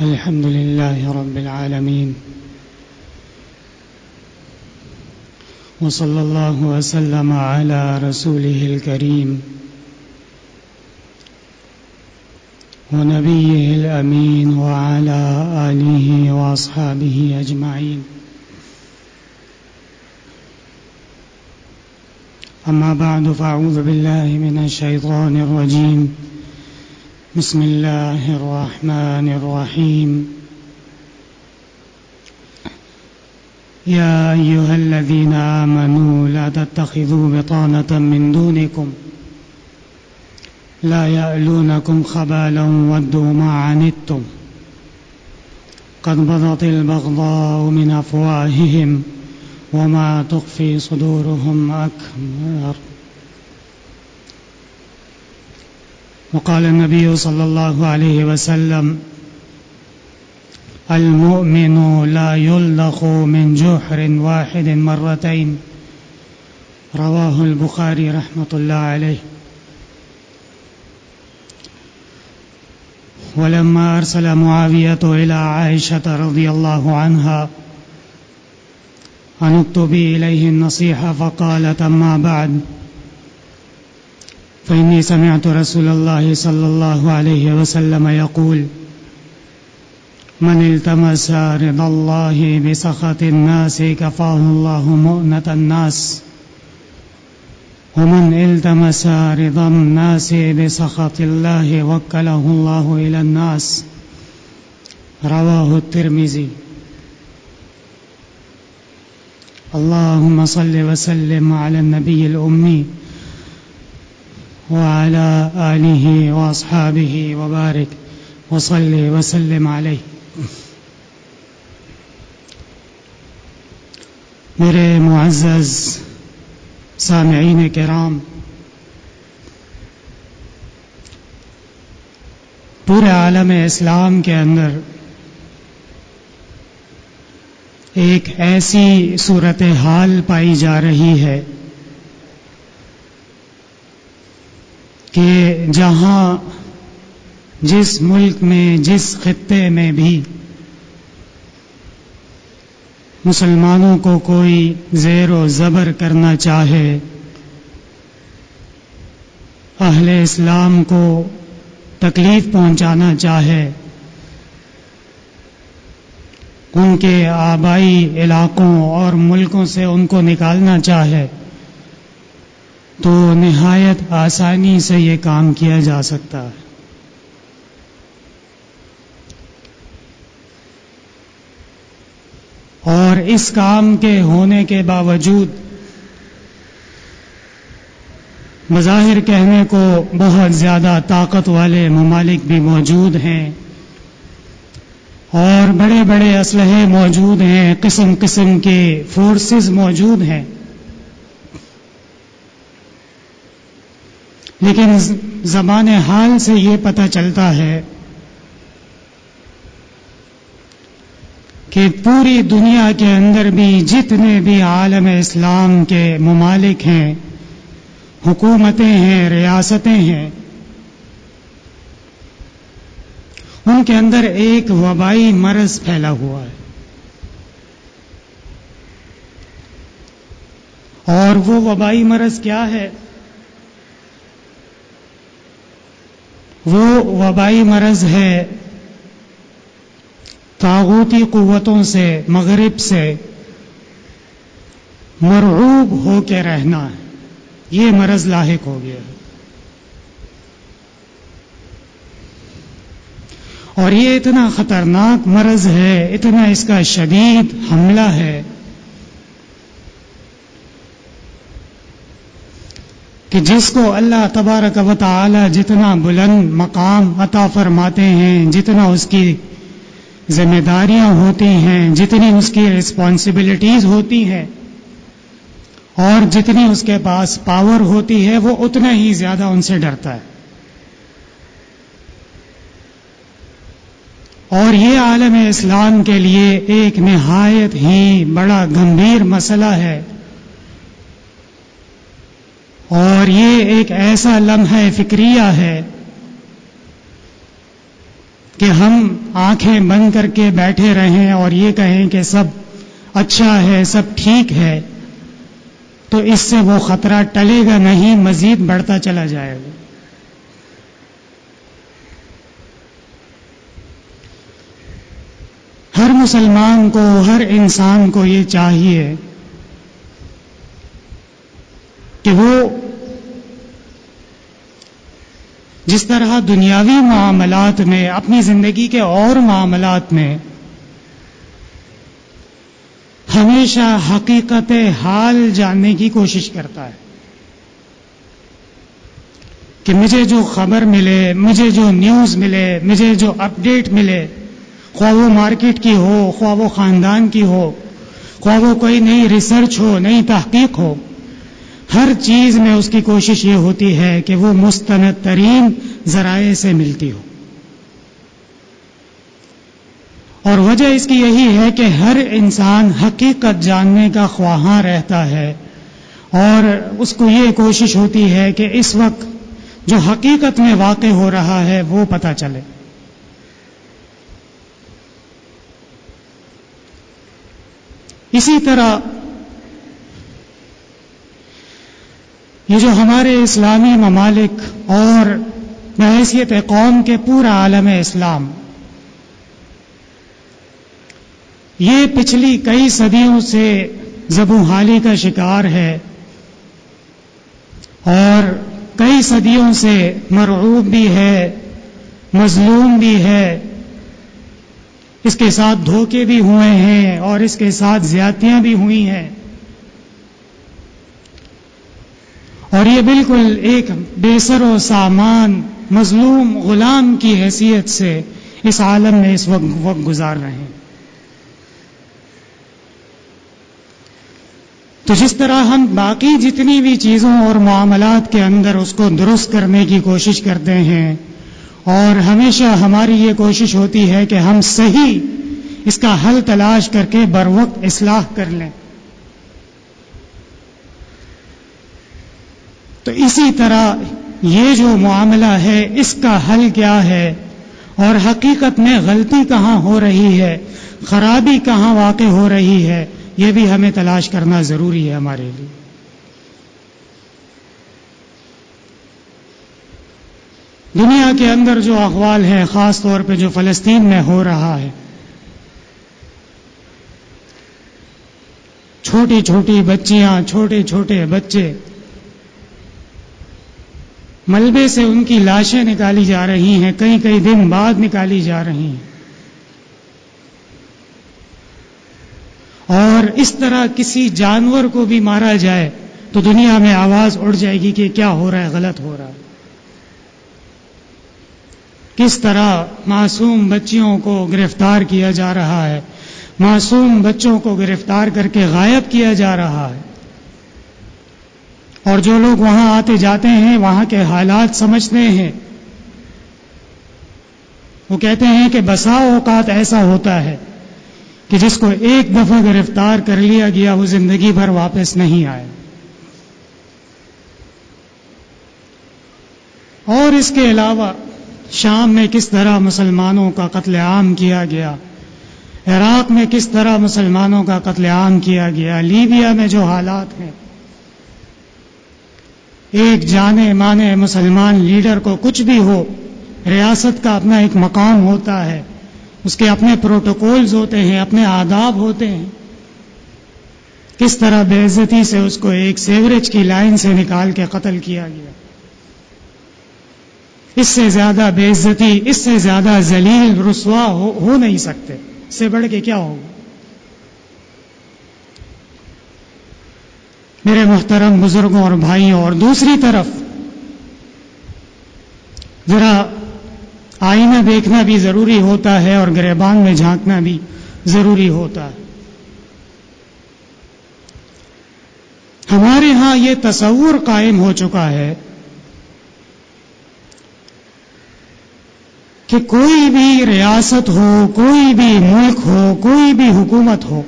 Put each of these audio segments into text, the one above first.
الحمد لله رب العالمين، وصلى الله وسلم على رسوله الكريم ونبيه الأمين وعلى آله وأصحابه أجمعين. أما بعد، فأعوذ بالله من الشيطان الرجيم. بسم الله الرحمن الرحيم. يا أيها الذين آمنوا لا تتخذوا بطانة من دونكم لا يألونكم خبالا ودوا ما عنتم قد بدت البغضاء من أفواههم وما تخفي صدورهم أكبر. وقال النبي صلى الله عليه وسلم: المؤمن لا يلدغ من جحر واحد مرتين. رواه البخاري رحمة الله عليه. ولما أرسل معاوية إلى عائشة رضي الله عنها أن اكتبي إليه النصيحة، فقالت: أما بعد، فإني سمعت رسول الله صلى الله عليه وسلم يقول: من التمس رضا الله بسخط الناس كفاه الله مؤنة الناس، ومن التمس رضا الناس بسخط الله وكله الله إلى الناس. رواه الترمذي. اللهم صل وسلم على النبي الأمي وعلى آله وأصحابه وبارك وصل وسلم عليه. میرے معزز سامعین کرام، پورے عالم اسلام کے اندر ایک ایسی صورتحال پائی جا رہی ہے کہ جہاں جس ملک میں، جس خطے میں بھی مسلمانوں کو کوئی زیر و زبر کرنا چاہے، اہل اسلام کو تکلیف پہنچانا چاہے، ان کے آبائی علاقوں اور ملکوں سے ان کو نکالنا چاہے، تو نہایت آسانی سے یہ کام کیا جا سکتا ہے. اور اس کام کے ہونے کے باوجود بظاہر کہنے کو بہت زیادہ طاقت والے ممالک بھی موجود ہیں اور بڑے بڑے اسلحے موجود ہیں، قسم قسم کے فورسز موجود ہیں، لیکن زبان حال سے یہ پتہ چلتا ہے کہ پوری دنیا کے اندر بھی جتنے بھی عالم اسلام کے ممالک ہیں، حکومتیں ہیں، ریاستیں ہیں، ان کے اندر ایک وبائی مرض پھیلا ہوا ہے، اور وہ وبائی مرض کیا ہے؟ وہ وبائی مرض ہے طاغوتی قوتوں سے، مغرب سے مرعوب ہو کے رہنا ہے. یہ مرض لاحق ہو گیا، اور یہ اتنا خطرناک مرض ہے، اتنا اس کا شدید حملہ ہے کہ جس کو اللہ تبارک و تعالی جتنا بلند مقام عطا فرماتے ہیں، جتنا اس کی ذمہ داریاں ہوتی ہیں، جتنی اس کی رسپانسبلٹیز ہوتی ہیں، اور جتنی اس کے پاس پاور ہوتی ہے، وہ اتنا ہی زیادہ ان سے ڈرتا ہے. اور یہ عالم اسلام کے لیے ایک نہایت ہی بڑا گمبھیر مسئلہ ہے، اور یہ ایک ایسا لمحہ فکریہ ہے کہ ہم آنکھیں بند کر کے بیٹھے رہیں اور یہ کہیں کہ سب اچھا ہے، سب ٹھیک ہے، تو اس سے وہ خطرہ ٹلے گا نہیں، مزید بڑھتا چلا جائے گا۔ ہر مسلمان کو، ہر انسان کو یہ چاہیے کہ وہ جس طرح دنیاوی معاملات میں، اپنی زندگی کے اور معاملات میں ہمیشہ حقیقت حال جاننے کی کوشش کرتا ہے کہ مجھے جو خبر ملے، مجھے جو نیوز ملے، مجھے جو اپ ڈیٹ ملے، خواہ وہ مارکیٹ کی ہو، خواہ وہ خاندان کی ہو، خواہ وہ کوئی نئی ریسرچ ہو، نئی تحقیق ہو، ہر چیز میں اس کی کوشش یہ ہوتی ہے کہ وہ مستند ترین ذرائع سے ملتی ہو۔ اور وجہ اس کی یہی ہے کہ ہر انسان حقیقت جاننے کا خواہاں رہتا ہے، اور اس کو یہ کوشش ہوتی ہے کہ اس وقت جو حقیقت میں واقع ہو رہا ہے وہ پتہ چلے۔ اسی طرح یہ جو ہمارے اسلامی ممالک اور بحیثیت قوم کے پورا عالم اسلام، یہ پچھلی کئی صدیوں سے زبوں کا شکار ہے اور کئی صدیوں سے مرعوب بھی ہے، مظلوم بھی ہے، اس کے ساتھ دھوکے بھی ہوئے ہیں اور اس کے ساتھ زیادتیاں بھی ہوئی ہیں، اور یہ بالکل ایک بے سر و سامان مظلوم غلام کی حیثیت سے اس عالم میں اس وقت گزار رہے ہیں۔ تو جس طرح ہم باقی جتنی بھی چیزوں اور معاملات کے اندر اس کو درست کرنے کی کوشش کرتے ہیں، اور ہمیشہ ہماری یہ کوشش ہوتی ہے کہ ہم صحیح اس کا حل تلاش کر کے بروقت اصلاح کر لیں، تو اسی طرح یہ جو معاملہ ہے اس کا حل کیا ہے اور حقیقت میں غلطی کہاں ہو رہی ہے، خرابی کہاں واقع ہو رہی ہے، یہ بھی ہمیں تلاش کرنا ضروری ہے ہمارے لیے۔ دنیا کے اندر جو احوال ہے، خاص طور پہ جو فلسطین میں ہو رہا ہے، چھوٹی چھوٹی بچیاں، چھوٹے چھوٹے بچے، ملبے سے ان کی لاشیں نکالی جا رہی ہیں، کئی کئی دن بعد نکالی جا رہی ہیں، اور اس طرح کسی جانور کو بھی مارا جائے تو دنیا میں آواز اڑ جائے گی کہ کیا ہو رہا ہے، غلط ہو رہا ہے۔ کس طرح معصوم بچیوں کو گرفتار کیا جا رہا ہے، معصوم بچوں کو گرفتار کر کے غائب کیا جا رہا ہے، اور جو لوگ وہاں آتے جاتے ہیں وہاں کے حالات سمجھتے ہیں، وہ کہتے ہیں کہ بسا اوقات ایسا ہوتا ہے کہ جس کو ایک دفعہ گرفتار کر لیا گیا وہ زندگی بھر واپس نہیں آئے۔ اور اس کے علاوہ شام میں کس طرح مسلمانوں کا قتل عام کیا گیا، عراق میں کس طرح مسلمانوں کا قتل عام کیا گیا، لیبیا میں جو حالات ہیں، ایک جانے مانے مسلمان لیڈر کو کچھ بھی ہو، ریاست کا اپنا ایک مقام ہوتا ہے، اس کے اپنے پروٹوکولز ہوتے ہیں، اپنے آداب ہوتے ہیں، کس طرح بے عزتی سے اس کو ایک سیوریج کی لائن سے نکال کے قتل کیا گیا۔ اس سے زیادہ بے عزتی، اس سے زیادہ ذلیل رسوا ہو نہیں سکتے، اس سے بڑھ کے کیا ہوگا؟ میرے محترم بزرگوں اور بھائیوں، اور دوسری طرف ذرا آئینہ دیکھنا بھی ضروری ہوتا ہے اور گریبان میں جھانکنا بھی ضروری ہوتا ہے۔ ہمارے ہاں یہ تصور قائم ہو چکا ہے کہ کوئی بھی ریاست ہو، کوئی بھی ملک ہو، کوئی بھی حکومت ہو،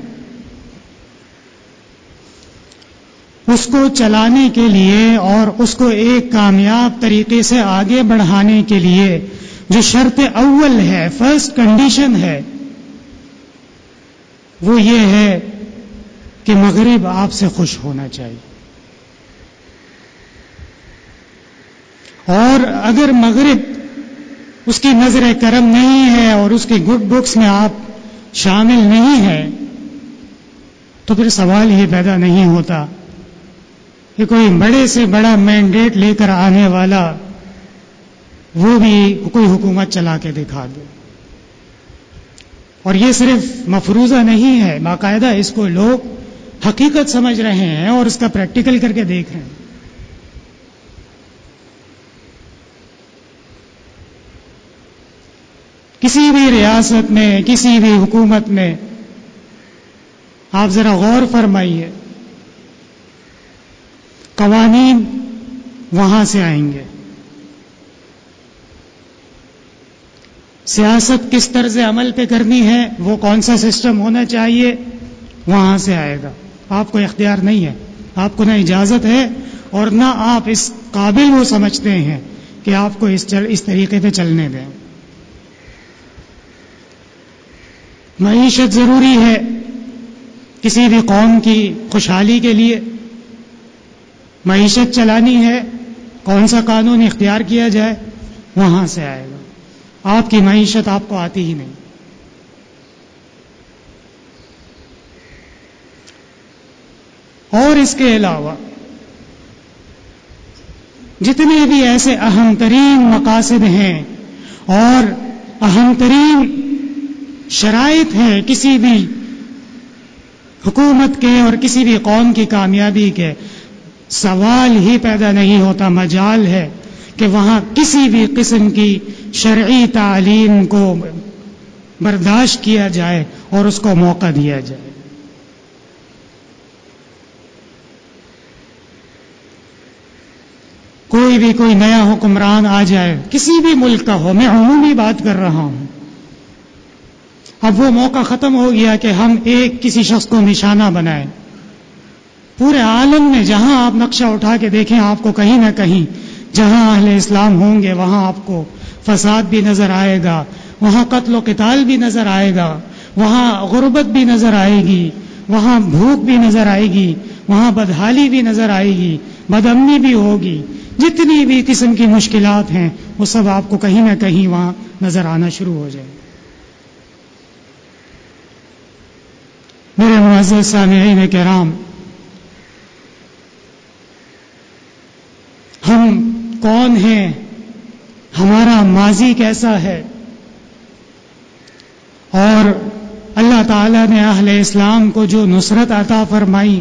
اس کو چلانے کے لیے اور اس کو ایک کامیاب طریقے سے آگے بڑھانے کے لیے جو شرط اول ہے، فرسٹ کنڈیشن ہے، وہ یہ ہے کہ مغرب آپ سے خوش ہونا چاہیے. اور اگر مغرب اس کی نظر کرم نہیں ہے اور اس کی گڈ بکس میں آپ شامل نہیں ہیں تو پھر سوال ہی پیدا نہیں ہوتا کہ کوئی بڑے سے بڑا مینڈیٹ لے کر آنے والا وہ بھی کوئی حکومت چلا کے دکھا دے. اور یہ صرف مفروضہ نہیں ہے، باقاعدہ اس کو لوگ حقیقت سمجھ رہے ہیں اور اس کا پریکٹیکل کر کے دیکھ رہے ہیں. کسی بھی ریاست میں، کسی بھی حکومت میں آپ ذرا غور فرمائیے، قوانین وہاں سے آئیں گے، سیاست کس طرز عمل پہ کرنی ہے، وہ کون سا سسٹم ہونا چاہیے، وہاں سے آئے گا. آپ کو اختیار نہیں ہے، آپ کو نہ اجازت ہے اور نہ آپ اس قابل وہ سمجھتے ہیں کہ آپ کو اس طریقے پہ چلنے دیں. معیشت ضروری ہے کسی بھی قوم کی خوشحالی کے لیے. معیشت چلانی ہے، کون سا قانون اختیار کیا جائے، وہاں سے آئے گا. آپ کی معیشت آپ کو آتی ہی نہیں. اور اس کے علاوہ جتنے بھی ایسے اہم ترین مقاصد ہیں اور اہم ترین شرائط ہیں کسی بھی حکومت کے اور کسی بھی قوم کی کامیابی کے، سوال ہی پیدا نہیں ہوتا، مجال ہے کہ وہاں کسی بھی قسم کی شرعی تعلیم کو برداشت کیا جائے اور اس کو موقع دیا جائے. کوئی نیا حکمران آ جائے، کسی بھی ملک کا ہو، میں عمومی بات کر رہا ہوں، اب وہ موقع ختم ہو گیا کہ ہم کسی شخص کو نشانہ بنائیں. پورے عالم میں جہاں آپ نقشہ اٹھا کے دیکھیں، آپ کو کہیں نہ کہیں جہاں اہل اسلام ہوں گے وہاں آپ کو فساد بھی نظر آئے گا، وہاں قتل و قتال بھی نظر آئے گا، وہاں غربت بھی نظر آئے گی، وہاں بھوک بھی نظر آئے گی، وہاں بدحالی بھی نظر آئے گی، بدامنی بھی ہوگی. جتنی بھی قسم کی مشکلات ہیں وہ سب آپ کو کہیں نہ کہیں وہاں نظر آنا شروع ہو جائے. میرے معزز سامعین کرام، ہم کون ہیں، ہمارا ماضی کیسا ہے، اور اللہ تعالیٰ نے اہل اسلام کو جو نصرت عطا فرمائی،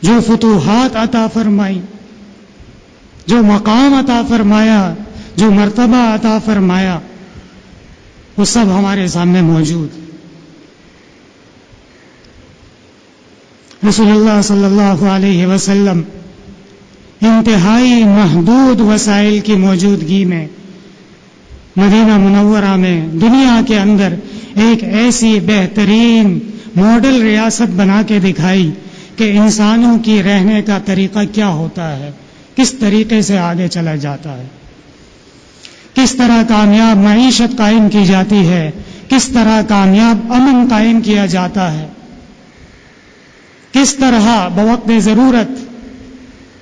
جو فتوحات عطا فرمائی، جو مقام عطا فرمایا، جو مرتبہ عطا فرمایا، وہ سب ہمارے سامنے موجود. رسول اللہ صلی اللہ علیہ وسلم انتہائی محدود وسائل کی موجودگی میں مدینہ منورہ میں دنیا کے اندر ایک ایسی بہترین ماڈل ریاست بنا کے دکھائی کہ انسانوں کی رہنے کا طریقہ کیا ہوتا ہے، کس طریقے سے آگے چلا جاتا ہے، کس طرح کامیاب معیشت قائم کی جاتی ہے، کس طرح کامیاب امن قائم کیا جاتا ہے، کس طرح بوقت ضرورت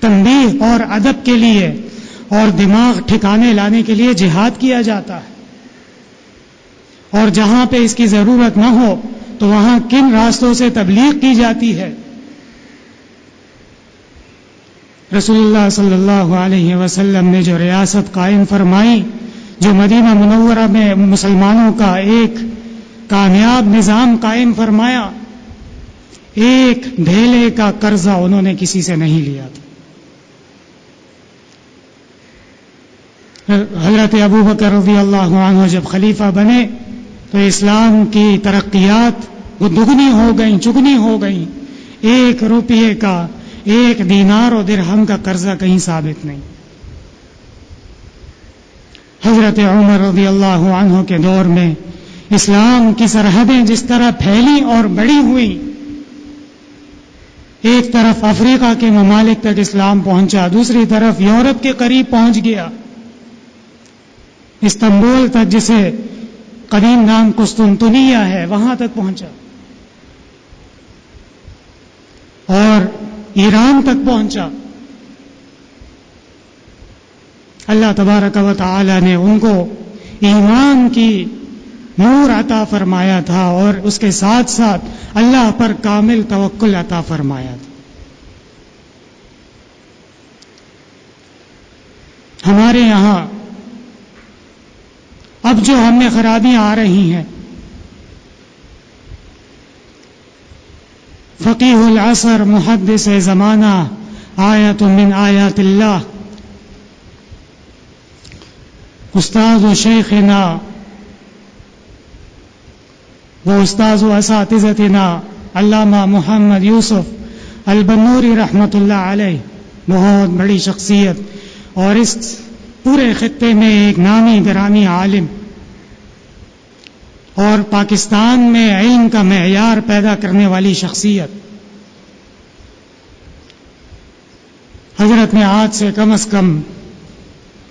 تنبیہ اور ادب کے لیے اور دماغ ٹھکانے لانے کے لیے جہاد کیا جاتا ہے، اور جہاں پہ اس کی ضرورت نہ ہو تو وہاں کن راستوں سے تبلیغ کی جاتی ہے. رسول اللہ صلی اللہ علیہ وسلم نے جو ریاست قائم فرمائی، جو مدینہ منورہ میں مسلمانوں کا ایک کامیاب نظام قائم فرمایا، ایک ڈھیلے کا قرضہ انہوں نے کسی سے نہیں لیا تھا. حضرت ابوبکر رضی اللہ عنہ جب خلیفہ بنے تو اسلام کی ترقیات وہ دگنی ہو گئیں، چگنی ہو گئیں. 1 روپیے کا، 1 دینار و درہم کا قرضہ کہیں ثابت نہیں. حضرت عمر رضی اللہ عنہ کے دور میں اسلام کی سرحدیں جس طرح پھیلی اور بڑی ہوئی، ایک طرف افریقہ کے ممالک تک اسلام پہنچا، دوسری طرف یورپ کے قریب پہنچ گیا. استنبول تک، جسے قدیم نام قسطنطنیہ ہے، وہاں تک پہنچا اور ایران تک پہنچا. اللہ تبارک و تعالی نے ان کو ایمان کی نور عطا فرمایا تھا اور اس کے ساتھ ساتھ اللہ پر کامل توکل عطا فرمایا تھا. ہمارے یہاں اب جو ہم میں خرابیاں آ رہی ہیں، فقیہ العصر، محدث زمانہ، آیت من آیات اللہ، استاذ و شیخنا و استاذ و اساتذتنا علامہ محمد یوسف البنوری رحمۃ اللہ علیہ، بہت بڑی شخصیت اور اس پورے خطے میں ایک نامی گرامی عالم اور پاکستان میں علم کا معیار پیدا کرنے والی شخصیت. حضرت نے آج سے کم از کم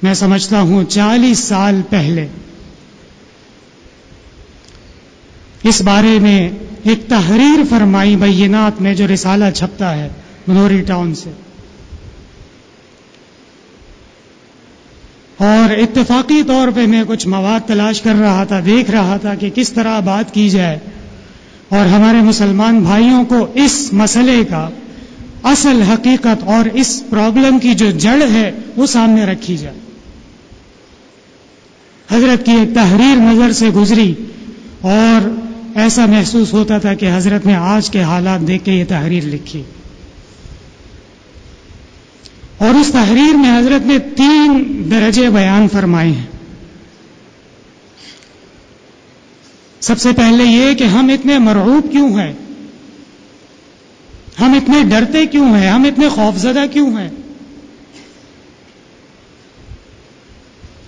میں سمجھتا ہوں 40 سال پہلے اس بارے میں ایک تحریر فرمائی، بینات میں جو رسالہ چھپتا ہے بنوری ٹاؤن سے، اور اتفاقی طور پہ میں کچھ مواد تلاش کر رہا تھا، دیکھ رہا تھا کہ کس طرح بات کی جائے اور ہمارے مسلمان بھائیوں کو اس مسئلے کا اصل حقیقت اور اس پرابلم کی جو جڑ ہے وہ سامنے رکھی جائے. حضرت کی ایک تحریر نظر سے گزری اور ایسا محسوس ہوتا تھا کہ حضرت نے آج کے حالات دیکھ کے یہ تحریر لکھی. اور اس تحریر میں حضرت نے 3 درجے بیان فرمائے ہیں. سب سے پہلے یہ کہ ہم اتنے مرعوب کیوں ہیں، ہم اتنے ڈرتے کیوں ہیں، ہم اتنے خوفزدہ کیوں ہیں،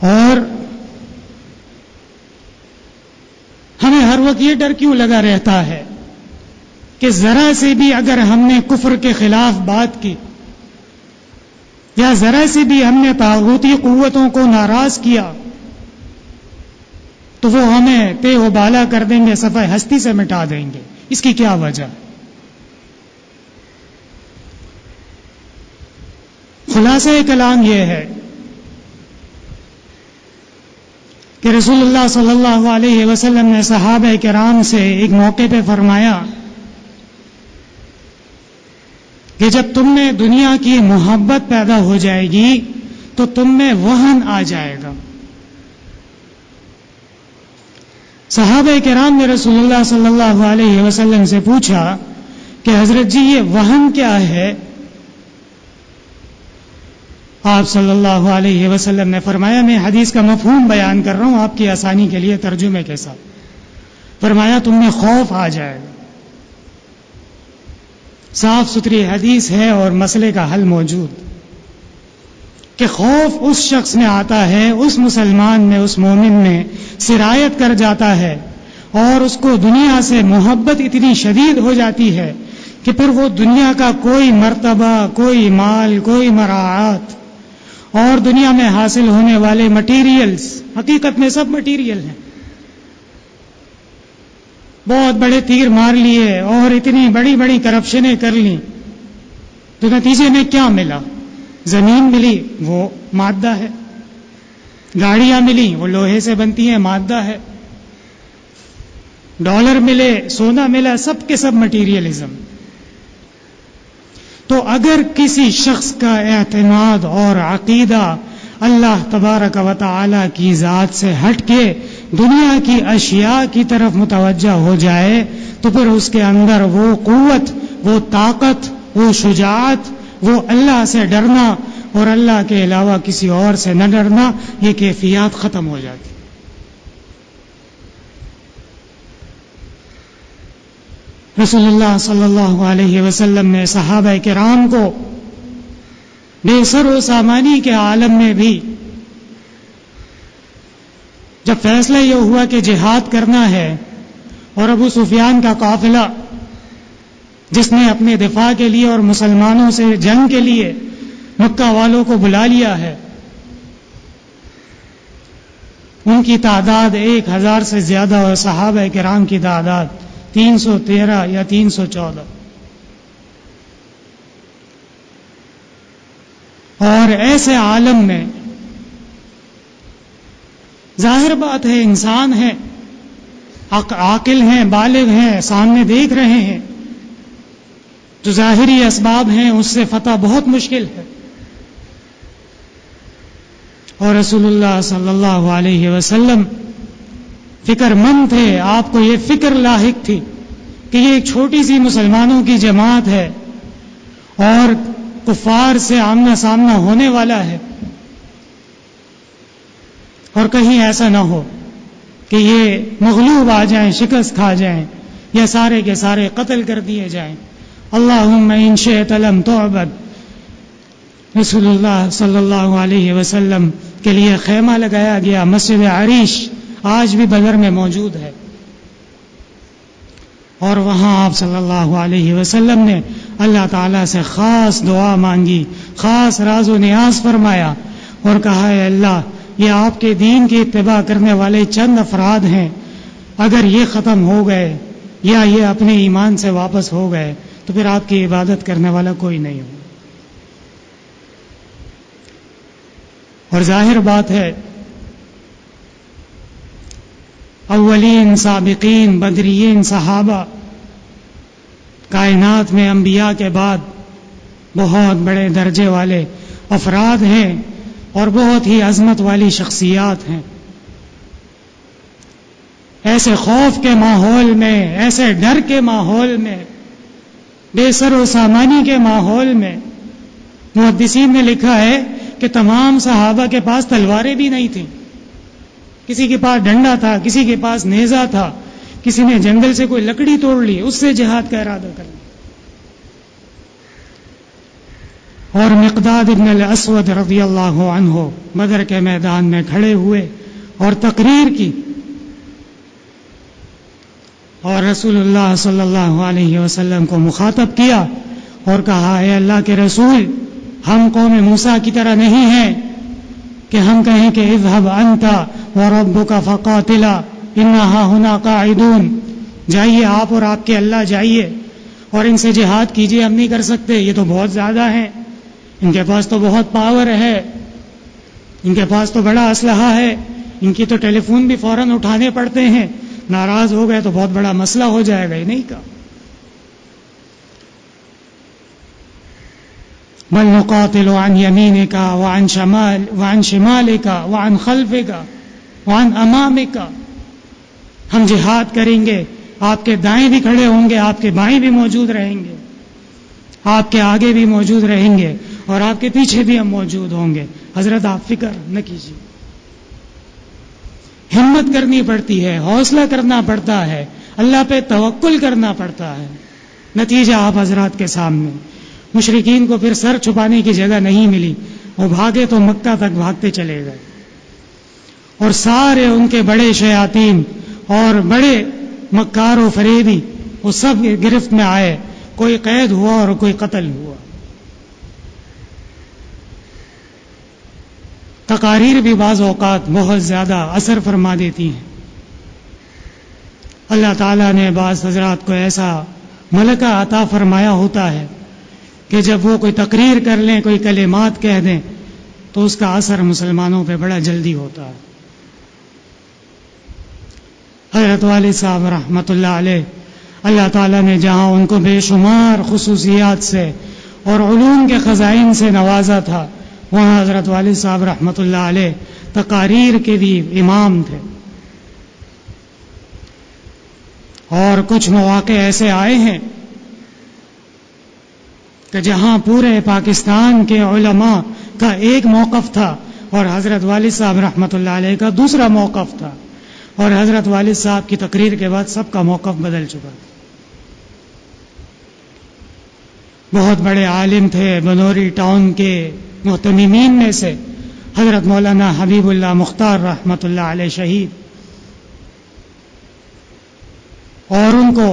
اور ہمیں ہر وقت یہ ڈر کیوں لگا رہتا ہے کہ ذرا سے بھی اگر ہم نے کفر کے خلاف بات کی یا ذرا سے بھی ہم نے طاغوتی قوتوں کو ناراض کیا تو وہ ہمیں تے و بالا کر دیں گے، صفحہ ہستی سے مٹا دیں گے. اس کی کیا وجہ؟ خلاصہ کلام یہ ہے کہ رسول اللہ صلی اللہ علیہ وسلم نے صحابہ کرام سے ایک موقع پہ فرمایا کہ جب تم میں دنیا کی محبت پیدا ہو جائے گی تو تم میں وہن آ جائے گا. صحابہ کرام نے رسول اللہ صلی اللہ علیہ وسلم سے پوچھا کہ حضرت جی یہ وہن کیا ہے؟ آپ صلی اللہ علیہ وسلم نے فرمایا، میں حدیث کا مفہوم بیان کر رہا ہوں آپ کی آسانی کے لیے ترجمے کے ساتھ. فرمایا تم میں خوف آ جائے گا. صاف ستھری حدیث ہے اور مسئلے کا حل موجود کہ خوف اس شخص میں آتا ہے، اس مسلمان میں، اس مومن میں سرایت کر جاتا ہے اور اس کو دنیا سے محبت اتنی شدید ہو جاتی ہے کہ پھر وہ دنیا کا کوئی مرتبہ، کوئی مال، کوئی مراعات اور دنیا میں حاصل ہونے والے مٹیریلز، حقیقت میں سب مٹیریل ہیں، بہت بڑے تیر مار لیے اور اتنی بڑی بڑی کرپشنیں کر لیں تو نتیجے میں کیا ملا؟ زمین ملی، وہ مادہ ہے. گاڑیاں ملی، وہ لوہے سے بنتی ہیں، مادہ ہے. ڈالر ملے، سونا ملا، سب کے سب مٹیریلزم. تو اگر کسی شخص کا اعتماد اور عقیدہ اللہ تبارک و تعالی کی ذات سے ہٹ کے دنیا کی اشیاء کی طرف متوجہ ہو جائے تو پھر اس کے اندر وہ قوت، وہ طاقت، وہ شجاعت، وہ اللہ سے ڈرنا اور اللہ کے علاوہ کسی اور سے نہ ڈرنا، یہ کیفیات ختم ہو جاتی. رسول اللہ صلی اللہ علیہ وسلم نے صحابہ کرام کو بے سر و سامانی کے عالم میں بھی جب فیصلہ یہ ہوا کہ جہاد کرنا ہے اور ابو سفیان کا قافلہ جس نے اپنے دفاع کے لیے اور مسلمانوں سے جنگ کے لیے مکہ والوں کو بلا لیا ہے، ان کی تعداد 1000 سے زیادہ اور صحابہ کرام کی تعداد 313 یا 314. اور ایسے عالم میں ظاہر بات ہے انسان ہے، عاقل ہیں، بالغ ہیں، سامنے دیکھ رہے ہیں، جو ظاہری اسباب ہیں اس سے فتح بہت مشکل ہے. اور رسول اللہ صلی اللہ علیہ وسلم فکر مند تھے، آپ کو یہ فکر لاحق تھی کہ یہ ایک چھوٹی سی مسلمانوں کی جماعت ہے اور کفار سے آمنا سامنا ہونے والا ہے، اور کہیں ایسا نہ ہو کہ یہ مغلوب آ جائیں، شکست کھا جائیں یا سارے کے سارے قتل کر دیے جائیں. اللہم ان شئت لم تعبد. رسول اللہ صلی اللہ علیہ وسلم کے لیے خیمہ لگایا گیا، مسجد عریش آج بھی بدر میں موجود ہے، اور وہاں آپ صلی اللہ علیہ وسلم نے اللہ تعالیٰ سے خاص دعا مانگی، خاص راز و نیاز فرمایا اور کہا اے اللہ، یہ آپ کے دین کی اتباع کرنے والے چند افراد ہیں، اگر یہ ختم ہو گئے یا یہ اپنے ایمان سے واپس ہو گئے تو پھر آپ کی عبادت کرنے والا کوئی نہیں ہو. اور ظاہر بات ہے اولین سابقین بدرین صحابہ کائنات میں انبیاء کے بعد بہت بڑے درجے والے افراد ہیں اور بہت ہی عظمت والی شخصیات ہیں. ایسے خوف کے ماحول میں، ایسے ڈر کے ماحول میں، بے سر و سامانی کے ماحول میں، محدثین نے لکھا ہے کہ تمام صحابہ کے پاس تلواریں بھی نہیں تھیں. کسی کے پاس ڈنڈا تھا، کسی کے پاس نیزہ تھا، کسی نے جنگل سے کوئی لکڑی توڑ لی، اس سے جہاد کا ارادہ کر لیا. اور مقداد ابن الاسود رضی اللہ عنہ بدر کے میدان میں کھڑے ہوئے اور تقریر کی اور رسول اللہ صلی اللہ علیہ وسلم کو مخاطب کیا اور کہا اے اللہ کے رسول، ہم قوم موسیٰ کی طرح نہیں ہیں کہ ہم کہیں کہ اذهب انت وربک فقاتلا انا ہاہنا قاعدون، جائیے آپ اور آپ کے اللہ جائیے اور ان سے جہاد کیجیے، ہم نہیں کر سکتے، یہ تو بہت زیادہ ہیں، ان کے پاس تو بہت پاور ہے، ان کے پاس تو بڑا اسلحہ ہے، ان کی تو ٹیلی فون بھی فوراً اٹھانے پڑتے ہیں، ناراض ہو گئے تو بہت بڑا مسئلہ ہو جائے گا. یہ نہیں کہا، بل نقاتل عن یمینک وعن شمالک وعن خلفک وعن امامک، ہم جہاد کریں گے، آپ کے دائیں بھی کھڑے ہوں گے، آپ کے بائیں بھی موجود رہیں گے، آپ کے آگے بھی موجود رہیں گے اور آپ کے پیچھے بھی ہم موجود ہوں گے. حضرت آپ فکر نہ کیجیے، ہمت کرنی پڑتی ہے، حوصلہ کرنا پڑتا ہے، اللہ پہ توکل کرنا پڑتا ہے. نتیجہ آپ حضرات کے سامنے. مشرکین کو پھر سر چھپانے کی جگہ نہیں ملی، وہ بھاگے تو مکہ تک بھاگتے چلے گئے اور سارے ان کے بڑے شیاطین اور بڑے مکار و فریبی وہ سب گرفت میں آئے، کوئی قید ہوا اور کوئی قتل ہوا. تقاریر بھی بعض اوقات بہت زیادہ اثر فرما دیتی ہیں. اللہ تعالیٰ نے بعض حضرات کو ایسا ملکہ عطا فرمایا ہوتا ہے کہ جب وہ کوئی تقریر کر لیں، کوئی کلمات کہہ دیں تو اس کا اثر مسلمانوں پہ بڑا جلدی ہوتا ہے. حضرت والد صاحب رحمۃ اللہ علیہ، اللہ تعالیٰ نے جہاں ان کو بے شمار خصوصیات سے اور علوم کے خزائن سے نوازا تھا، وہاں حضرت والد صاحب رحمۃ اللہ علیہ تقاریر کے بھی امام تھے. اور کچھ مواقع ایسے آئے ہیں کہ جہاں پورے پاکستان کے علماء کا ایک موقف تھا اور حضرت والد صاحب رحمۃ اللہ علیہ کا دوسرا موقف تھا، اور حضرت والد صاحب کی تقریر کے بعد سب کا موقف بدل چکا تھا. بہت بڑے عالم تھے، بنوری ٹاؤن کے محتممین میں سے حضرت مولانا حبیب اللہ مختار رحمۃ اللہ علیہ شہید، اور ان کو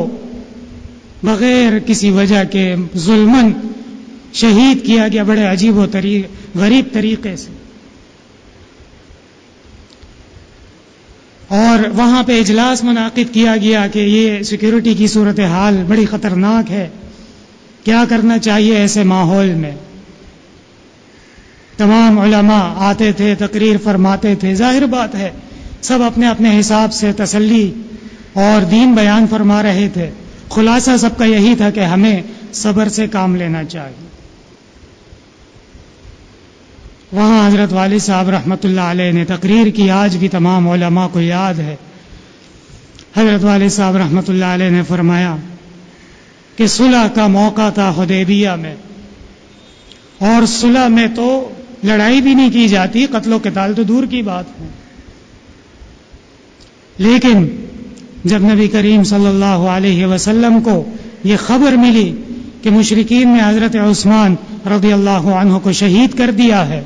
بغیر کسی وجہ کے ظلماً شہید کیا گیا بڑے عجیب و غریب طریقے سے. اور وہاں پہ اجلاس منعقد کیا گیا کہ یہ سیکیورٹی کی صورتحال بڑی خطرناک ہے، کیا کرنا چاہیے ایسے ماحول میں. تمام علماء آتے تھے، تقریر فرماتے تھے. ظاہر بات ہے سب اپنے اپنے حساب سے تسلی اور دین بیان فرما رہے تھے. خلاصہ سب کا یہی تھا کہ ہمیں صبر سے کام لینا چاہیے. وہاں حضرت والد صاحب رحمۃ اللہ علیہ نے تقریر کی، آج بھی تمام علماء کو یاد ہے. حضرت والد صاحب رحمۃ اللہ علیہ نے فرمایا کہ صلح کا موقع تھا حدیبیہ میں، اور صلح میں تو لڑائی بھی نہیں کی جاتی، قتل و قتال تو دور کی بات ہے. لیکن جب نبی کریم صلی اللہ علیہ وسلم کو یہ خبر ملی کہ مشرکین نے حضرت عثمان رضی اللہ عنہ کو شہید کر دیا ہے،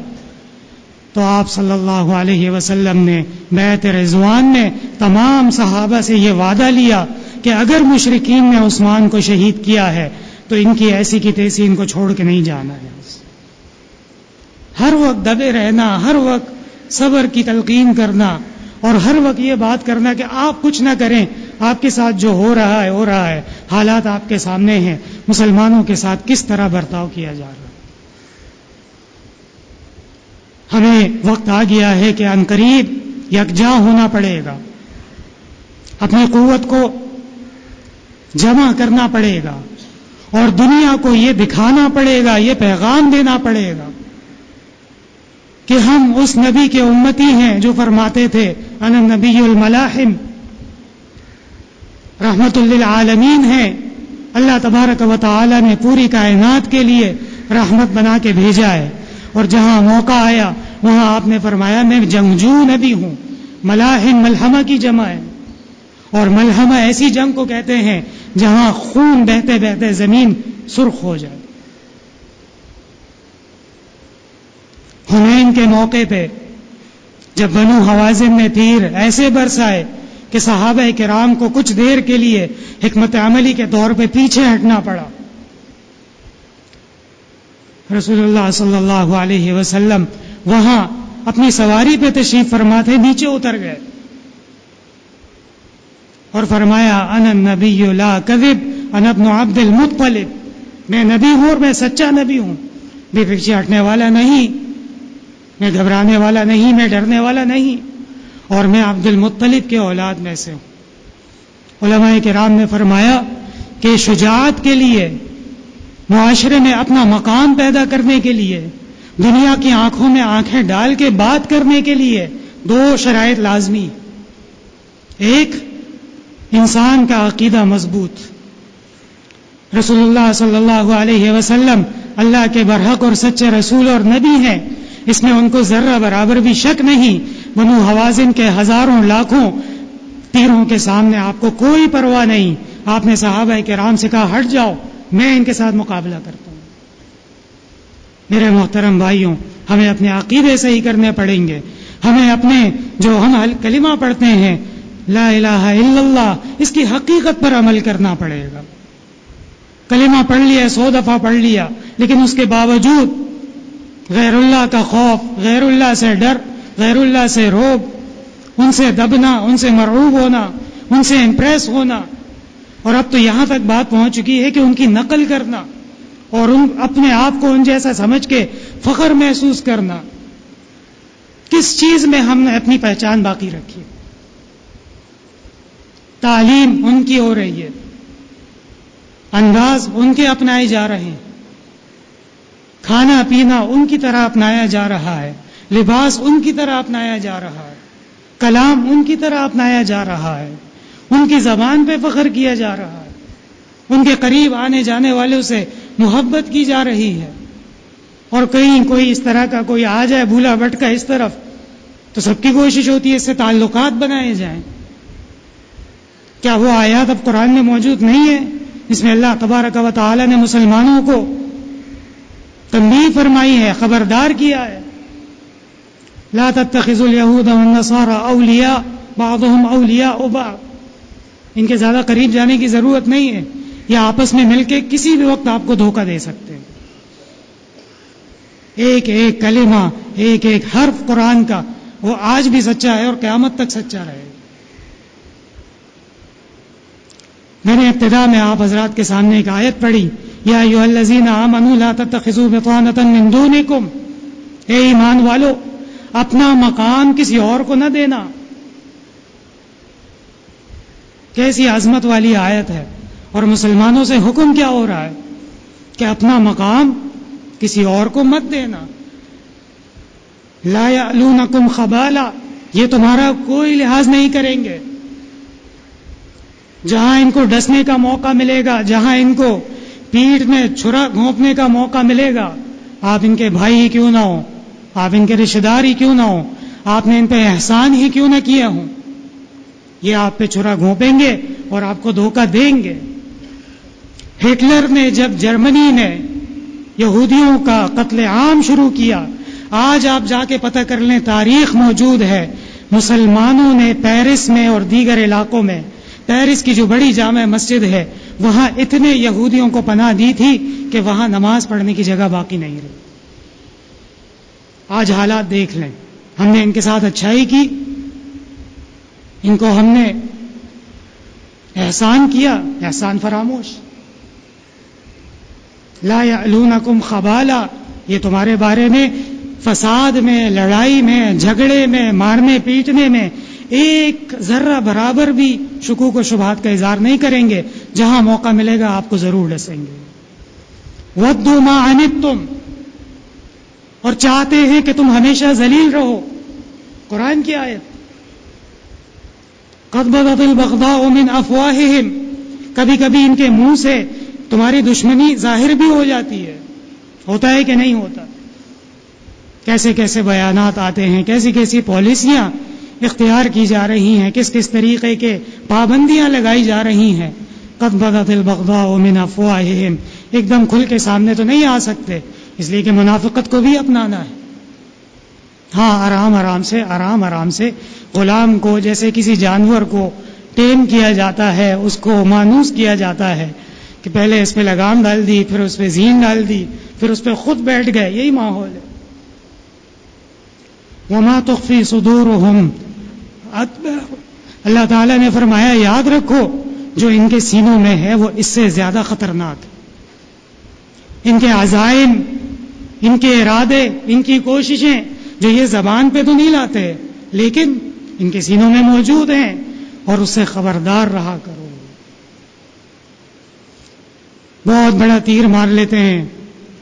تو آپ صلی اللہ علیہ وسلم نے بیعت رضوان میں تمام صحابہ سے یہ وعدہ لیا کہ اگر مشرکین نے عثمان کو شہید کیا ہے تو ان کی ایسی کی تیسی ان کو چھوڑ کے نہیں جانا ہے. ہر وقت دبے رہنا، ہر وقت صبر کی تلقین کرنا، اور ہر وقت یہ بات کرنا کہ آپ کچھ نہ کریں، آپ کے ساتھ جو ہو رہا ہے، حالات آپ کے سامنے ہیں، مسلمانوں کے ساتھ کس طرح برتاؤ کیا جا رہا ہے. ہمیں وقت آ گیا ہے کہ عنقریب یکجا ہونا پڑے گا، اپنی قوت کو جمع کرنا پڑے گا، اور دنیا کو یہ دکھانا پڑے گا، یہ پیغام دینا پڑے گا کہ ہم اس نبی کے امتی ہیں جو فرماتے تھے انا نبی الملاحم، رحمت للعالمین ہیں. اللہ تبارک و تعالی نے پوری کائنات کے لیے رحمت بنا کے بھیجا ہے، اور جہاں موقع آیا وہاں آپ نے فرمایا میں جنگجو نبی ہوں. ملاحم ملحمہ کی جمع ہے، اور ملحمہ ایسی جنگ کو کہتے ہیں جہاں خون بہتے بہتے زمین سرخ ہو جائے. حنین کے موقع پہ جب بنو حوازن نے تیر ایسے برسائے کہ صحابہ کرام کو کچھ دیر کے لیے حکمت عملی کے طور پہ پیچھے ہٹنا پڑا، رسول اللہ صلی اللہ علیہ وسلم وہاں اپنی سواری پہ تشریف فرما تھے، نیچے اتر گئے اور فرمایا انا النبی لا کذب انا ابن عبد المطلب، میں نبی ہوں اور میں سچا نبی ہوں، میں پیچھے ہٹنے والا نہیں، میں گھبرانے والا نہیں، میں ڈرنے والا نہیں، اور میں عبد المطلب کے اولاد میں سے ہوں. علماء کرام نے فرمایا کہ شجاعت کے لیے، معاشرے میں اپنا مقام پیدا کرنے کے لیے، دنیا کی آنکھوں میں آنکھیں ڈال کے بات کرنے کے لیے دو شرائط لازمی. ایک، انسان کا عقیدہ مضبوط، رسول اللہ صلی اللہ علیہ وسلم اللہ کے برحق اور سچے رسول اور نبی ہیں، اس میں ان کو ذرہ برابر بھی شک نہیں. بنو حوازن کے ہزاروں لاکھوں تیروں کے سامنے آپ کو کوئی پرواہ نہیں. آپ نے صحابہ کرام سے کہا ہٹ جاؤ، میں ان کے ساتھ مقابلہ کرتا ہوں. میرے محترم بھائیوں، ہمیں اپنے عقیدے صحیح کرنے پڑیں گے. ہمیں اپنے جو ہم کلمہ پڑھتے ہیں لا الہ الا اللہ، اس کی حقیقت پر عمل کرنا پڑے گا. کلمہ پڑھ لیا، 100 دفعہ پڑھ لیا، لیکن اس کے باوجود غیر اللہ کا خوف، غیر اللہ سے ڈر، غیر اللہ سے روب، ان سے دبنا، ان سے مرعوب ہونا، ان سے امپریس ہونا، اور اب تو یہاں تک بات پہنچ چکی ہے کہ ان کی نقل کرنا اور اپنے آپ کو ان جیسا سمجھ کے فخر محسوس کرنا. کس چیز میں ہم نے اپنی پہچان باقی رکھی ہے؟ تعلیم ان کی ہو رہی ہے، انداز ان کے اپنائے جا رہے ہیں، کھانا پینا ان کی طرح اپنایا جا رہا ہے، لباس ان کی طرح اپنایا جا رہا ہے، کلام ان کی طرح اپنایا جا رہا ہے، ان کی زبان پہ فخر کیا جا رہا ہے، ان کے قریب آنے جانے والوں سے محبت کی جا رہی ہے. اور کہیں کوئی اس طرح کا کوئی آ جائے بھولا بھٹکا اس طرف، تو سب کی کوشش ہوتی ہے اس سے تعلقات بنائے جائیں. کیا وہ آیات اب قرآن میں موجود نہیں ہے جس میں اللہ تبارک و تعالی نے مسلمانوں کو تنبیہ فرمائی ہے، خبردار کیا ہے؟ لا تتخذوا اليهود والنصارى اولیاء بعضهم اولیاء بعض. ان کے زیادہ قریب جانے کی ضرورت نہیں ہے، یہ آپس میں مل کے کسی بھی وقت آپ کو دھوکہ دے سکتے ہیں. ایک ایک کلمہ، ایک ایک حرف قرآن کا وہ آج بھی سچا ہے اور قیامت تک سچا رہے گا. میں نے ابتدا میں آپ حضرات کے سامنے ایک آیت پڑھی، یا ایھا الذین آمنوا لا تتخذوا بطانۃ من دونکم، اے ایمان والو اپنا مقام کسی اور کو نہ دینا۔ کیسی عظمت والی آیت ہے، اور مسلمانوں سے حکم کیا ہو رہا ہے کہ اپنا مقام کسی اور کو مت دینا۔ لا یعلونکم خبالا، یہ تمہارا کوئی لحاظ نہیں کریں گے۔ جہاں ان کو ڈسنے کا موقع ملے گا، جہاں ان کو پیٹھ میں چھرا گھونپنے کا موقع ملے گا، آپ ان کے بھائی ہی کیوں نہ ہوں، آپ ان کے رشتہ دار ہی کیوں نہ ہوں، آپ نے ان پہ احسان ہی کیوں نہ کیا ہوں، یہ آپ پہ چھرا گھونپیں گے اور آپ کو دھوکہ دیں گے۔ ہٹلر نے جب جرمنی نے یہودیوں کا قتل عام شروع کیا، آج آپ جا کے پتہ کر لیں، تاریخ موجود ہے، مسلمانوں نے پیرس میں اور دیگر علاقوں میں، پیرس کی جو بڑی جامع مسجد ہے وہاں اتنے یہودیوں کو پناہ دی تھی کہ وہاں نماز پڑھنے کی جگہ باقی نہیں رہی۔ آج حالات دیکھ لیں، ہم نے ان کے ساتھ اچھائی کی، ان کو ہم نے احسان کیا، احسان فراموش۔ لا یعلونکم خبالا، یہ تمہارے بارے میں فساد میں، لڑائی میں، جھگڑے میں، مارنے پیٹنے میں ایک ذرہ برابر بھی شکوک و شبہات کا اظہار نہیں کریں گے، جہاں موقع ملے گا آپ کو ضرور ڈسیں گے۔ وَدُّوا مَا عَنِتُّمْ، اور چاہتے ہیں کہ تم ہمیشہ ذلیل رہو۔ قرآن کی آیت، قَدْ بَدَتِ الْبَغْضَاءُ مِنْ أَفْوَاهِهِمْ، کبھی کبھی ان کے منہ سے تمہاری دشمنی ظاہر بھی ہو جاتی ہے، ہوتا ہے کہ نہیں ہوتا؟ کیسے کیسے بیانات آتے ہیں، کیسی کیسی پالیسیاں اختیار کی جا رہی ہیں، کس کس طریقے کے پابندیاں لگائی جا رہی ہیں۔ قد بدت البغضاء من افواہہم، ایک دم کھل کے سامنے تو نہیں آ سکتے، اس لیے کہ منافقت کو بھی اپنانا ہے۔ ہاں، آرام آرام سے غلام کو جیسے کسی جانور کو ٹیم کیا جاتا ہے، اس کو مانوس کیا جاتا ہے کہ پہلے اس پہ لگام ڈال دی، پھر اس پہ زین ڈال دی، پھر اس پہ خود بیٹھ گئے، یہی ماحول ہے۔ وما تخفی صدورہم اکبر، اللہ تعالیٰ نے فرمایا یاد رکھو جو ان کے سینوں میں ہے وہ اس سے زیادہ خطرناک ہے۔ ان کے عزائم، ان کے ارادے، ان کی کوششیں جو یہ زبان پہ تو نہیں لاتے لیکن ان کے سینوں میں موجود ہیں، اور اس سے خبردار رہا کرو۔ بہت بڑا تیر مار لیتے ہیں،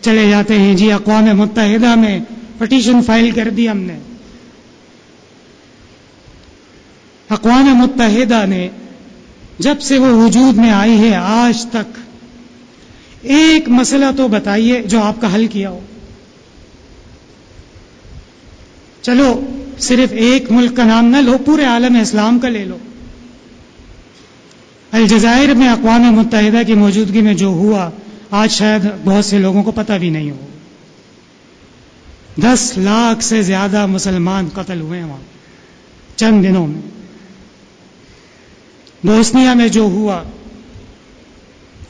چلے جاتے ہیں جی اقوام متحدہ میں پٹیشن فائل کر دی ہم نے۔ اقوام متحدہ نے جب سے وہ وجود میں آئی ہے آج تک ایک مسئلہ تو بتائیے جو آپ کا حل کیا ہو۔ چلو صرف ایک ملک کا نام نہ لو، پورے عالم اسلام کا لے لو۔ الجزائر میں اقوام متحدہ کی موجودگی میں جو ہوا آج شاید بہت سے لوگوں کو پتہ بھی نہیں ہو۔ 10 لاکھ سے زیادہ مسلمان قتل ہوئے وہاں چند دنوں میں۔ بوسنیا میں جو ہوا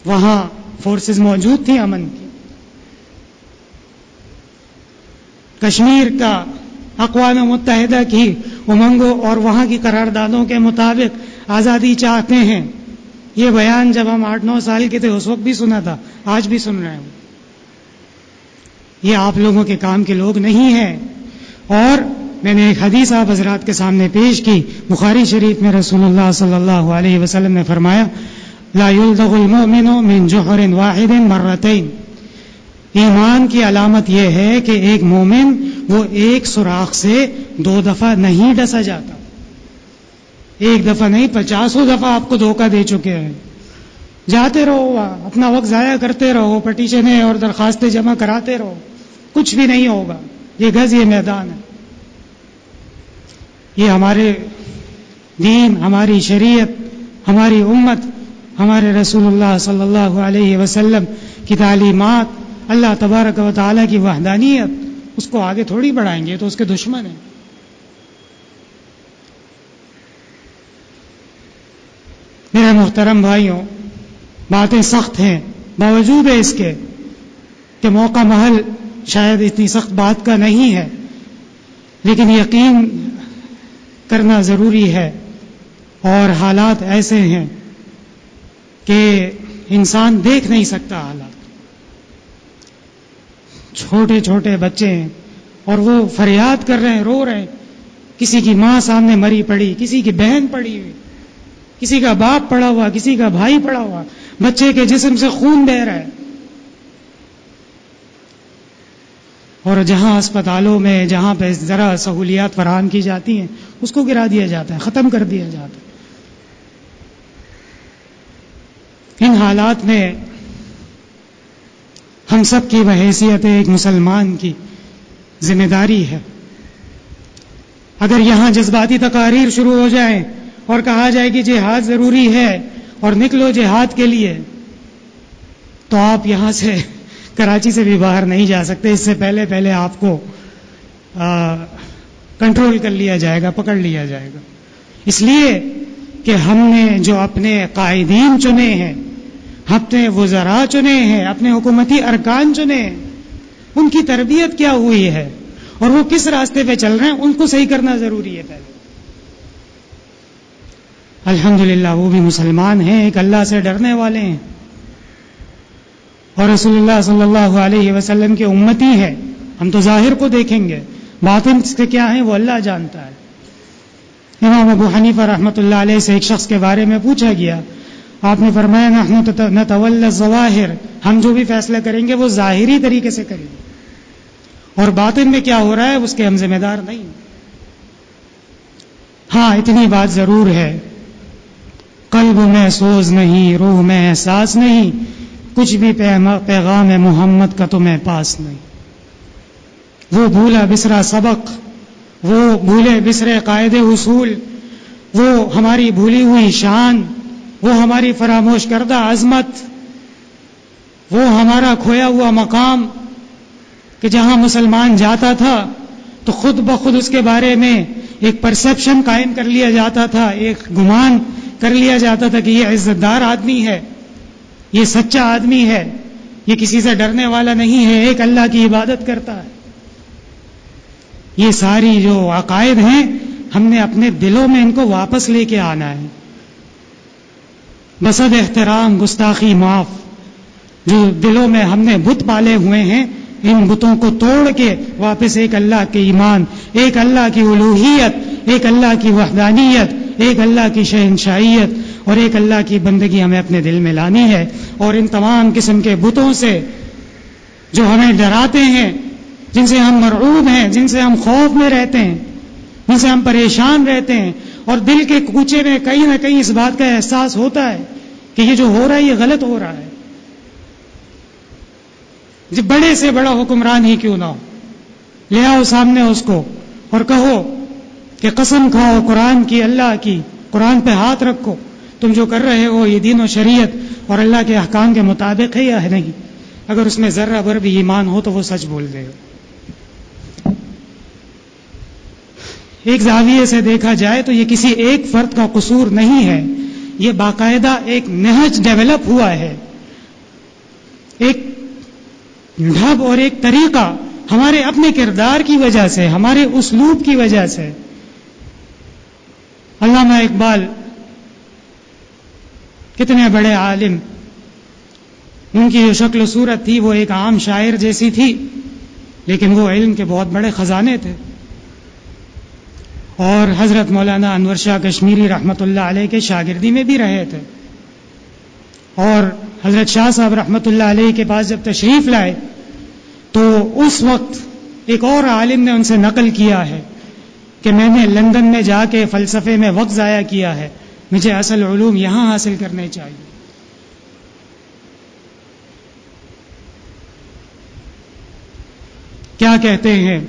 وہاں فورسز موجود تھیں امن کی۔ کشمیر کا اقوام متحدہ کی امنگوں اور وہاں کی قراردادوں کے مطابق آزادی چاہتے ہیں، یہ بیان جب ہم 8-9 سال کے تھے اس وقت بھی سنا تھا، آج بھی سن رہے ہیں۔ یہ آپ لوگوں کے کام کے لوگ نہیں ہیں۔ اور میں نے ایک حدیث آپ حضرات کے سامنے پیش کی، بخاری شریف میں رسول اللہ صلی اللہ علیہ وسلم نے فرمایا لا یلدغ المؤمن من جحر واحد مرتين، ایمان کی علامت یہ ہے کہ ایک مومن وہ ایک سوراخ سے 2 دفعہ نہیں ڈسا جاتا۔ ایک دفعہ نہیں، 50 دفعہ آپ کو دھوکہ دے چکے ہیں۔ جاتے رہو، اپنا وقت ضائع کرتے رہو، پٹیشنیں اور درخواستیں جمع کراتے رہو، کچھ بھی نہیں ہوگا۔ یہ گز، یہ میدان ہے۔ یہ ہمارے دین، ہماری شریعت، ہماری امت، ہمارے رسول اللہ صلی اللہ علیہ وسلم کی تعلیمات، اللہ تبارک و تعالیٰ کی وحدانیت، اس کو آگے تھوڑی بڑھائیں گے، تو اس کے دشمن ہیں۔ میرے محترم بھائیوں، باتیں سخت ہیں، باوجود ہے اس کے کہ موقع محل شاید اتنی سخت بات کا نہیں ہے، لیکن یقین کرنا ضروری ہے۔ اور حالات ایسے ہیں کہ انسان دیکھ نہیں سکتا حالات. چھوٹے چھوٹے بچے ہیں اور وہ فریاد کر رہے ہیں، رو رہے ہیں. کسی کی ماں سامنے مری پڑی، کسی کی بہن پڑی ہوئی، کسی کا باپ پڑا ہوا، کسی کا بھائی پڑا ہوا، بچے کے جسم سے خون بہہ رہا ہے. اور جہاں اسپتالوں میں جہاں پہ ذرا سہولیات فراہم کی جاتی ہیں اس کو گرا دیا جاتا ہے، ختم کر دیا جاتا ہے. ان حالات میں ہم سب کی بحیثیت ایک مسلمان کی ذمہ داری ہے. اگر یہاں جذباتی تقاریر شروع ہو جائیں اور کہا جائے کہ جہاد ضروری ہے اور نکلو جہاد کے لیے، تو آپ یہاں سے کراچی سے بھی باہر نہیں جا سکتے. اس سے پہلے آپ کو کنٹرول کر لیا جائے گا، پکڑ لیا جائے گا. اس لیے کہ ہم نے جو اپنے قائدین چنے ہیں، اپنے وزراء چنے ہیں، اپنے حکومتی ارکان چنے ہیں، ان کی تربیت کیا ہوئی ہے اور وہ کس راستے پہ چل رہے ہیں، ان کو صحیح کرنا ضروری ہے. پہلے الحمدللہ وہ بھی مسلمان ہیں، ایک اللہ سے ڈرنے والے ہیں اور رسول اللہ صلی اللہ علیہ وسلم کے امتی ہیں. ہم تو ظاہر کو دیکھیں گے، باطن سے کیا ہیں وہ اللہ جانتا ہے. امام ابو حنیفہ رحمۃ اللہ علیہ سے ایک شخص کے بارے میں پوچھا گیا، آپ نے فرمایا نحن نتولی الظواہر، ہم جو بھی فیصلہ کریں گے وہ ظاہری طریقے سے کریں گے، اور باطن میں کیا ہو رہا ہے اس کے ہم ذمہ دار نہیں. ہاں اتنی بات ضرور ہے، قلب میں سوز نہیں، روح میں احساس نہیں، کچھ بھی پیغام محمد کا تمہیں پاس نہیں. وہ بھولا بسرا سبق، وہ بھولے بسرے قاعدے اصول، وہ ہماری بھولی ہوئی شان، وہ ہماری فراموش کردہ عظمت، وہ ہمارا کھویا ہوا مقام کہ جہاں مسلمان جاتا تھا تو خود بخود اس کے بارے میں ایک پرسیپشن قائم کر لیا جاتا تھا، ایک گمان کر لیا جاتا تھا کہ یہ عزت دار آدمی ہے، یہ سچا آدمی ہے، یہ کسی سے ڈرنے والا نہیں ہے، ایک اللہ کی عبادت کرتا ہے. یہ ساری جو عقائد ہیں ہم نے اپنے دلوں میں ان کو واپس لے کے آنا ہے. بسد احترام گستاخی معاف، جو دلوں میں ہم نے بت پالے ہوئے ہیں ان بتوں کو توڑ کے واپس ایک اللہ کے ایمان، ایک اللہ کی الوہیت، ایک اللہ کی وحدانیت، ایک اللہ کی شہنشاہیت اور ایک اللہ کی بندگی ہمیں اپنے دل میں لانی ہے. اور ان تمام قسم کے بتوں سے جو ہمیں ڈراتے ہیں، جن سے ہم مرعوب ہیں، جن سے ہم خوف میں رہتے ہیں، جن سے ہم پریشان رہتے ہیں، اور دل کے کوچے میں کہیں نہ کہیں اس بات کا احساس ہوتا ہے کہ یہ جو ہو رہا ہے یہ غلط ہو رہا ہے. جب بڑے سے بڑا حکمران ہی کیوں نہ ہو، لے آؤ سامنے اس کو اور کہو کہ قسم کھاؤ قرآن کی، اللہ کی، قرآن پہ ہاتھ رکھو، تم جو کر رہے ہو یہ دین و شریعت اور اللہ کے احکام کے مطابق ہے یا نہیں. اگر اس میں ذرہ بھر بھی ایمان ہو تو وہ سچ بول دے گا. ایک زاویے سے دیکھا جائے تو یہ کسی ایک فرد کا قصور نہیں ہے، یہ باقاعدہ ایک نہج ڈیولپ ہوا ہے، ایک ڈھب اور ایک طریقہ ہمارے اپنے کردار کی وجہ سے، ہمارے اسلوب کی وجہ سے. علامہ اقبال کتنے بڑے عالم، ان کی جو شکل و صورت تھی وہ ایک عام شاعر جیسی تھی، لیکن وہ علم کے بہت بڑے خزانے تھے. اور حضرت مولانا انور شاہ کشمیری رحمۃ اللہ علیہ کے شاگردی میں بھی رہے تھے. اور حضرت شاہ صاحب رحمۃ اللہ علیہ کے پاس جب تشریف لائے تو اس وقت ایک اور عالم نے ان سے نقل کیا ہے کہ میں نے لندن میں جا کے فلسفے میں وقت ضائع کیا ہے، مجھے اصل علوم یہاں حاصل کرنے چاہیے. کیا کہتے ہیں،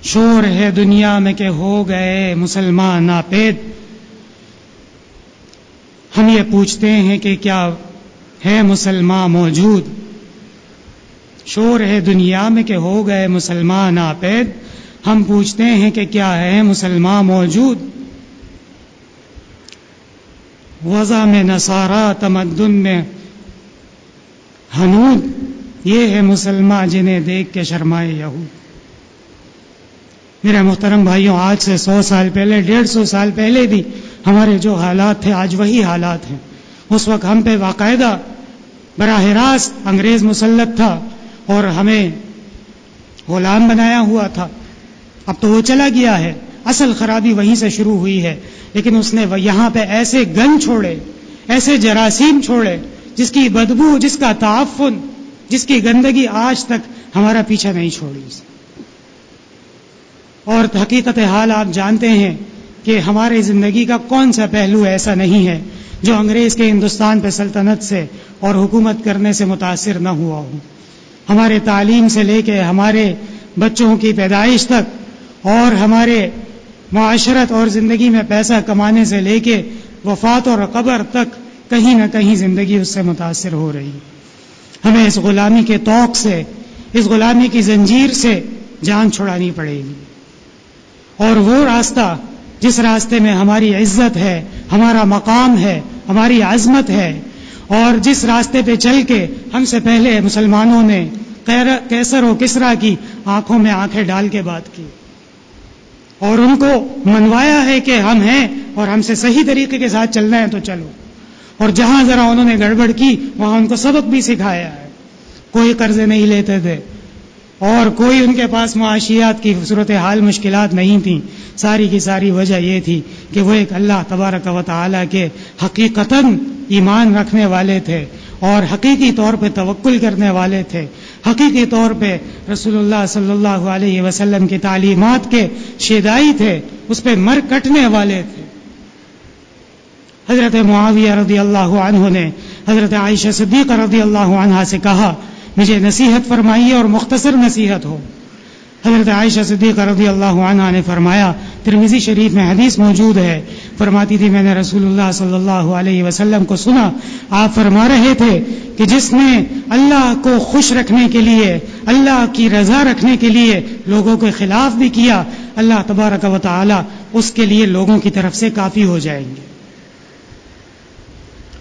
شور ہے دنیا میں کہ ہو گئے مسلمان ناپید، ہم یہ پوچھتے ہیں کہ کیا ہے مسلمان موجود. شور ہے دنیا میں کہ ہو گئے مسلمان ناپید، ہم پوچھتے ہیں کہ کیا ہے مسلمان موجود. وضع میں نصارہ تمدن میں ہنود، یہ ہے مسلمان جنہیں دیکھ کے شرمائے یہود. میرے محترم بھائیوں، آج سے 100 سال پہلے، 150 سال پہلے بھی ہمارے جو حالات تھے آج وہی حالات ہیں. اس وقت ہم پہ باقاعدہ براہ راست انگریز مسلط تھا اور ہمیں غلام بنایا ہوا تھا. اب تو وہ چلا گیا ہے، اصل خرابی وہیں سے شروع ہوئی ہے. لیکن اس نے یہاں پہ ایسے گند چھوڑے، ایسے جراثیم چھوڑے، جس کی بدبو، جس کا تعفن، جس کی گندگی آج تک ہمارا پیچھا نہیں چھوڑی. اور حقیقت حال آپ جانتے ہیں کہ ہماری زندگی کا کون سا پہلو ایسا نہیں ہے جو انگریز کے ہندوستان پہ سلطنت سے اور حکومت کرنے سے متاثر نہ ہوا ہو. ہمارے تعلیم سے لے کے ہمارے بچوں کی پیدائش تک اور ہمارے معاشرت اور زندگی میں پیسہ کمانے سے لے کے وفات اور قبر تک کہیں نہ کہیں زندگی اس سے متاثر ہو رہی. ہمیں اس غلامی کے طوق سے، اس غلامی کی زنجیر سے جان چھڑانی پڑے گی. اور وہ راستہ جس راستے میں ہماری عزت ہے، ہمارا مقام ہے، ہماری عظمت ہے، اور جس راستے پہ چل کے ہم سے پہلے مسلمانوں نے کیسر و کسریٰ کی آنکھوں میں آنکھیں ڈال کے بات کی اور ان کو منوایا ہے کہ ہم ہیں اور ہم سے صحیح طریقے کے ساتھ چلنا ہے تو چلو. اور جہاں ذرا انہوں نے گڑبڑ کی وہاں ان کو سبق بھی سکھایا ہے. کوئی قرضے نہیں لیتے تھے اور کوئی ان کے پاس معاشیات کی صورتحال مشکلات نہیں تھیں. ساری کی ساری وجہ یہ تھی کہ وہ ایک اللہ تبارک و تعالیٰ کے حقیقتاً ایمان رکھنے والے تھے اور حقیقی طور پہ توکل کرنے والے تھے. حقیقی طور پہ رسول اللہ صلی اللہ علیہ وسلم کی تعلیمات کے شیدائی تھے، اس پہ مر کٹنے والے تھے. حضرت معاویہ رضی اللہ عنہ نے حضرت عائشہ صدیقہ رضی اللہ عنہا سے کہا مجھے نصیحت فرمائیے اور مختصر نصیحت ہو. حضرت عائشہ صدیقہ رضی اللہ عنہا نے فرمایا، ترمذی شریف میں حدیث موجود ہے، فرماتی تھی میں نے رسول اللہ صلی اللہ علیہ وسلم کو سنا، آپ فرما رہے تھے کہ جس نے اللہ کو خوش رکھنے کے لیے، اللہ کی رضا رکھنے کے لیے لوگوں کے خلاف بھی کیا، اللہ تبارک و تعالی اس کے لیے لوگوں کی طرف سے کافی ہو جائیں گے.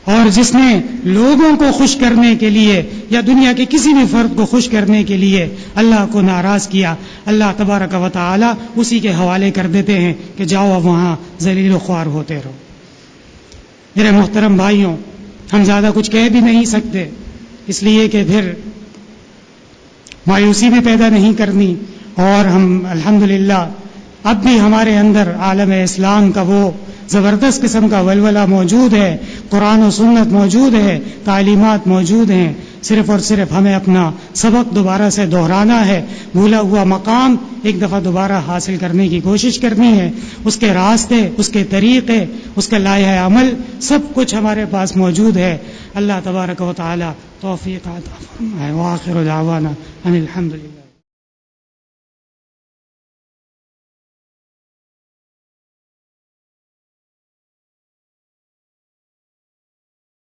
اور جس نے لوگوں کو خوش کرنے کے لیے یا دنیا کے کسی بھی فرد کو خوش کرنے کے لیے اللہ کو ناراض کیا، اللہ تبارک و تعالی اسی کے حوالے کر دیتے ہیں کہ جاؤ اب وہاں ذلیل و خوار ہوتے رہو. میرے محترم بھائیوں، ہم زیادہ کچھ کہہ بھی نہیں سکتے، اس لیے کہ پھر مایوسی بھی پیدا نہیں کرنی. اور ہم الحمدللہ اب بھی ہمارے اندر عالم اسلام کا وہ زبردست قسم کا ولولہ موجود ہے، قرآن و سنت موجود ہے، تعلیمات موجود ہیں. صرف اور صرف ہمیں اپنا سبق دوبارہ سے دہرانا ہے، بھولا ہوا مقام ایک دفعہ دوبارہ حاصل کرنے کی کوشش کرنی ہے. اس کے راستے، اس کے طریقے، اس کا لائحہ عمل سب کچھ ہمارے پاس موجود ہے. اللہ تبارک و تعالی توفیق عطا فرمائے. وآخر دعوانا ان الحمدللہ.